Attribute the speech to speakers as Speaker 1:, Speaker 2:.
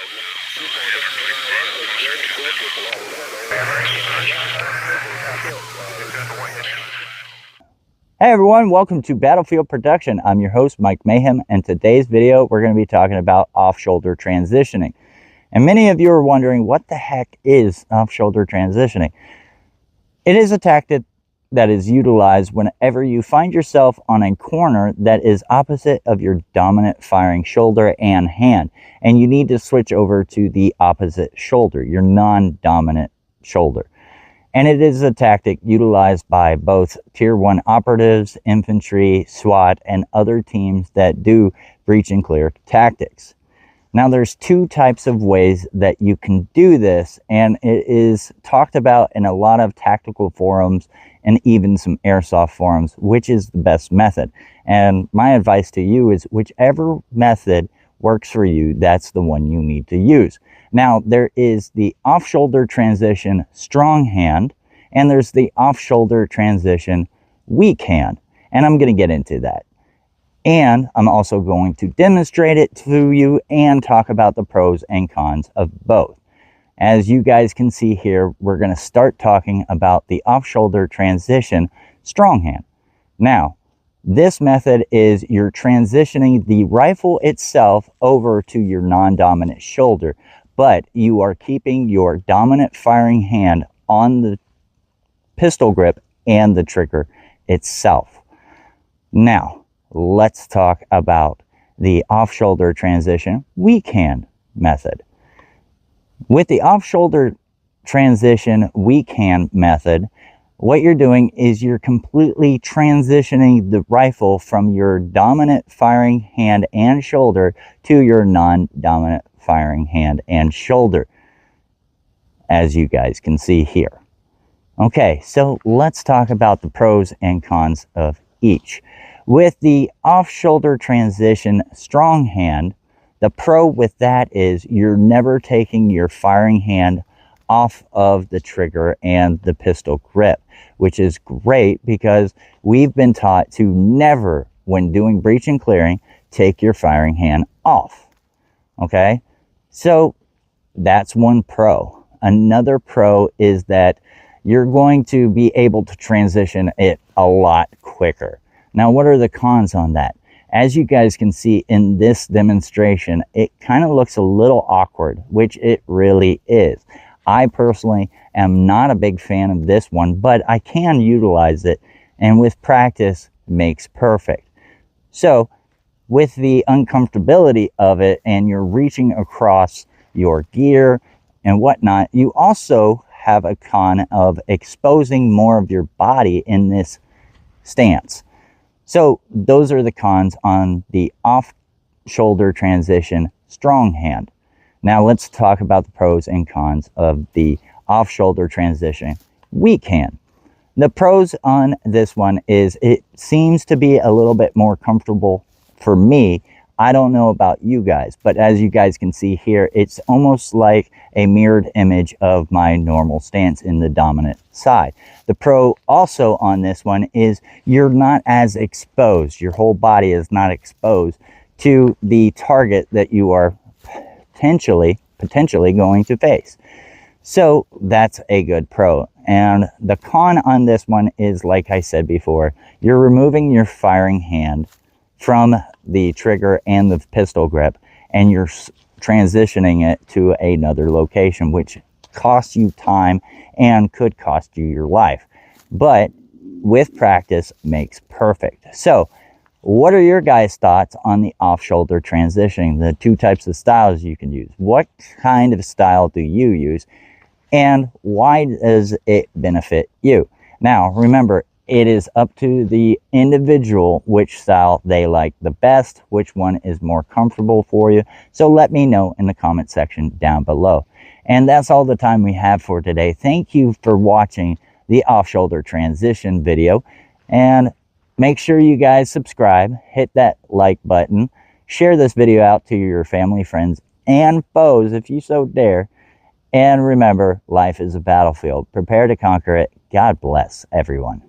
Speaker 1: Hey everyone, welcome to Battlefield Production. I'm your host, Mike Mayhem, and today's video we're going to be talking about off-shoulder transitioning. And many of you are wondering, what the heck is off-shoulder transitioning? It is a tactic that is utilized whenever you find yourself on a corner that is opposite of your dominant firing shoulder and hand, and you need to switch over to the opposite shoulder, your non-dominant shoulder. And it is a tactic utilized by both Tier 1 operatives, infantry, SWAT, and other teams that do breach and clear tactics. Now, there's two types of ways that you can do this, and it is talked about in a lot of tactical forums and even some airsoft forums, which is the best method. And my advice to you is whichever method works for you, that's the one you need to use. Now, there is the off-shoulder transition strong hand, and there's the off-shoulder transition weak hand. And I'm going to get into that. And I'm also going to demonstrate it to you and talk about the pros and cons of both. As you guys can see here, we're going to start talking about the off-shoulder transition strong hand. Now, this method is you're transitioning the rifle itself over to your non-dominant shoulder, but you are keeping your dominant firing hand on the pistol grip and the trigger itself. Now, let's talk about the off-shoulder transition weak hand method. With the off-shoulder transition weak hand method, what you're doing is you're completely transitioning the rifle from your dominant firing hand and shoulder to your non-dominant firing hand and shoulder, as you guys can see here. Okay, so let's talk about the pros and cons of each. With the off-shoulder transition strong hand, the pro with that is you're never taking your firing hand off of the trigger and the pistol grip, which is great because we've been taught to never, when doing breach and clearing, take your firing hand off. Okay, so that's one pro. Another pro is that you're going to be able to transition it a lot quicker. Now, what are the cons on that? As you guys can see in this demonstration, it kind of looks a little awkward, which it really is. I personally am not a big fan of this one, but I can utilize it, and with practice makes perfect. So with the uncomfortability of it, and you're reaching across your gear and whatnot, you also have a con of exposing more of your body in this stance. So those are the cons on the off-shoulder transition strong hand. Now let's talk about the pros and cons of the off-shoulder transition weak hand. The pros on this one is it seems to be a little bit more comfortable for me. I don't know about you guys, but as you guys can see here, it's almost like a mirrored image of my normal stance in the dominant side. The pro also on this one is you're not as exposed. Your whole body is not exposed to the target that you are potentially going to face. So that's a good pro. And the con on this one is, like I said before, you're removing your firing hand from the trigger and the pistol grip, and you're transitioning it to another location, which costs you time and could cost you your life. But with practice makes perfect. So what are your guys' thoughts on the off-shoulder transitioning, the two types of styles you can use? What kind of style do you use, and why does it benefit you? Now, remember, it is up to the individual which style they like the best, which one is more comfortable for you. So let me know in the comment section down below. And that's all the time we have for today. Thank you for watching the off-shoulder transition video. And make sure you guys subscribe, hit that like button, share this video out to your family, friends, and foes if you so dare. And remember, life is a battlefield. Prepare to conquer it. God bless everyone.